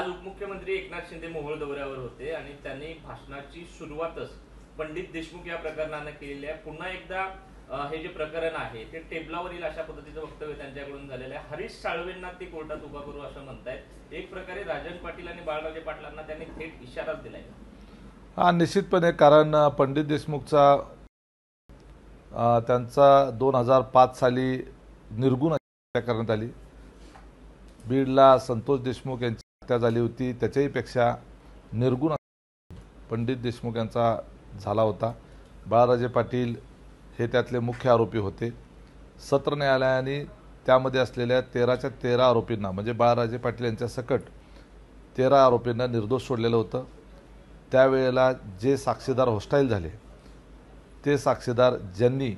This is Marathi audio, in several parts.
आज उपमुख्यमंत्री एकनाथ शिंदे मोहोळ दौऱ्यावर होते आणि त्यांनी भाषणाची सुरुवातच पंडित देशमुख या प्रकरणाने केलेली आहे। पुन्हा एकदा हे जे प्रकरण आहे ते टेबलावर येईल अशा पद्धतीचं वक्तव्य त्यांच्याकडून झालेलं आहे। हरीश साळवेंना ते कोर्टात उभा करू असं म्हणतायत। एक प्रकारे राजन पाटील आणि बाळराजे पाटलांना त्यांनी थेट इशाराच दिलाय। हा निश्चितपणे, कारण पंडित देशमुखचा त्यांचा 2005 साली निर्गुण हत्या करण्यात आली। बीडला संतोष देशमुख यांची हत्या झाली होती, त्याच्याही पेक्षा निर्गुण पंडित देशमुख यांचा झाला होता। बाळराजे पाटील हे त्यातले मुख्य आरोपी होते। सत्र न्यायालयाने त्यामध्ये असलेल्या 13च्या 13 आरोपींना, म्हणजे बाळराजे पाटील यांच्या सकट 13 आरोपींना निर्दोष सोडलेलं होतं। त्यावेळेला जे साक्षीदार होस्टाईल झाले, ते साक्षीदार ज्यांनी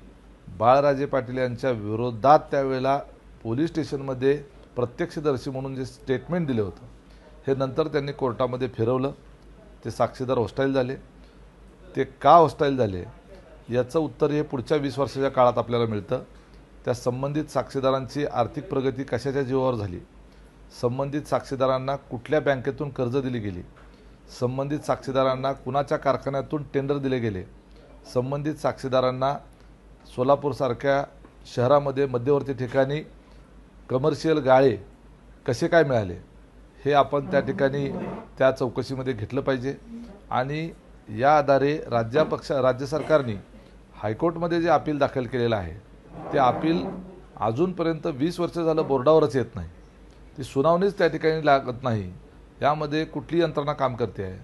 बाळराजे पाटील यांच्या विरोधात त्यावेळेला पोलीस स्टेशनमध्ये प्रत्यक्षदर्शी म्हणून जे स्टेटमेंट दिले होतं, हे नंतर त्यांनी कोर्टामध्ये फिरवलं। ते साक्षीदार होस्टाईल झाले। ते का होस्टाईल झाले याचं उत्तर हे पुढच्या 20 वर्षाच्या काळात आपल्याला मिळतं। त्या संबंधित साक्षीदारांची आर्थिक प्रगती कशाच्या जीवावर झाली, संबंधित साक्षीदारांना कुठल्या बँकेतून कर्ज दिली गेली, संबंधित साक्षीदारांना कुणाच्या कारखान्यातून टेंडर दिले गेले, संबंधित साक्षीदारांना सोलापूरसारख्या शहरामध्ये मध्यवर्ती ठिकाणी कमर्शियल गाळे कसे काय मिळाले, हे आपण त्या ठिकाणी त्या चौकशीमध्ये घेतलं पाहिजे। आणि या आधारे राज्य सरकारने हायकोर्टमध्ये जे अपील दाखल केलेलं आहे, ते अपील अजूनपर्यंत 20 वर्ष झालं बोर्डावरच येत नाही। ती सुनावणीच त्या ठिकाणी लागत नाही। यामध्ये कुठली यंत्रणा काम करते आहे,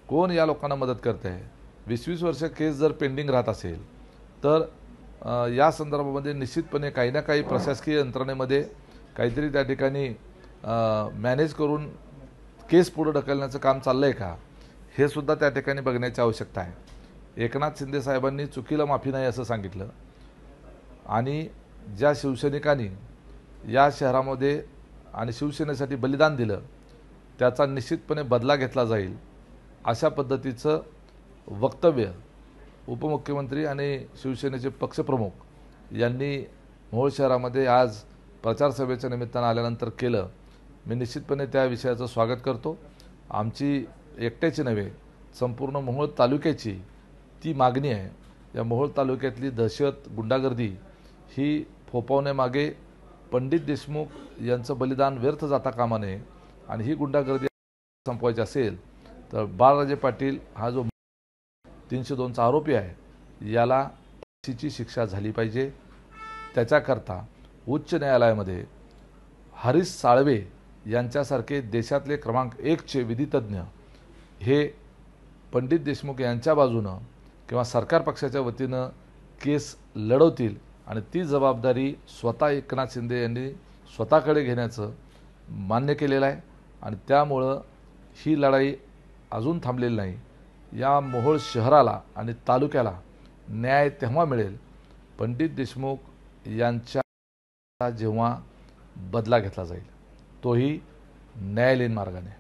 कोण या लोकांना मदत करते आहे। 20-20 वर्ष केस जर पेंडिंग राहत असेल तर या संदर्भामध्ये निश्चितपणे काही ना काही प्रशासकीय यंत्रणेमध्ये काहीतरी त्या ठिकाणी मॅनेज करून केस पुढे ढकलण्याचं काम चाललं आहे का, हे सुद्धा त्या ठिकाणी बघण्याची आवश्यकता आहे। एकनाथ शिंदे साहेबांनी चुकीला माफी नाही असं सांगितलं आणि ज्या शिवसैनिकांनी या शहरामध्ये आणि शिवसेनेसाठी बलिदान दिलं, त्याचा निश्चितपणे बदला घेतला जाईल अशा पद्धतीचं वक्तव्य उपमुख्यमंत्री आणि शिवसेनेचे पक्षप्रमुख यांनी मोहोळ शहरामध्ये आज प्रचार सभेच्या निमित्तानं आल्यानंतर केलं। मी निश्चितपणे त्या विषयाचं स्वागत करतो। आमची एकट्याची नव्हे, संपूर्ण मोहोळ तालुक्याची ती मागणी आहे। या मोहोळ तालुक्यातली दहशत, गुंडागर्दी ही फोफावण्यामागे पंडित देशमुख यांचं बलिदान व्यर्थ जाता कामा नये आणि ही गुंडागर्दी संपवायची असेल तर बाळराजे पाटील हा जो 302चा आरोपी आहे, याला फाशीची शिक्षा झाली पाहिजे। त्याच्याकरता उच्च न्यायालयामध्ये हरीश साळवे यांच्यासारखे देशातले क्रमांक 1चे विधितज्ञ हे पंडित देशमुख यांच्या बाजूनं किंवा सरकार पक्षाच्या वतीनं केस लढवतील आणि ती जबाबदारी स्वतः एकनाथ शिंदे यांनी स्वतःकडे घेण्याचं मान्य केलेलं आहे। आणि त्यामुळं ही लढाई अजून थांबलेली नाही। या मोहोळ शहराला आणि तालुक्याला न्याय तेव्हा मिळेल पंडित देशमुख यांच्या जेव्हा बदला घेतला जाईल, तोही न्यायालयीन मार्गाने।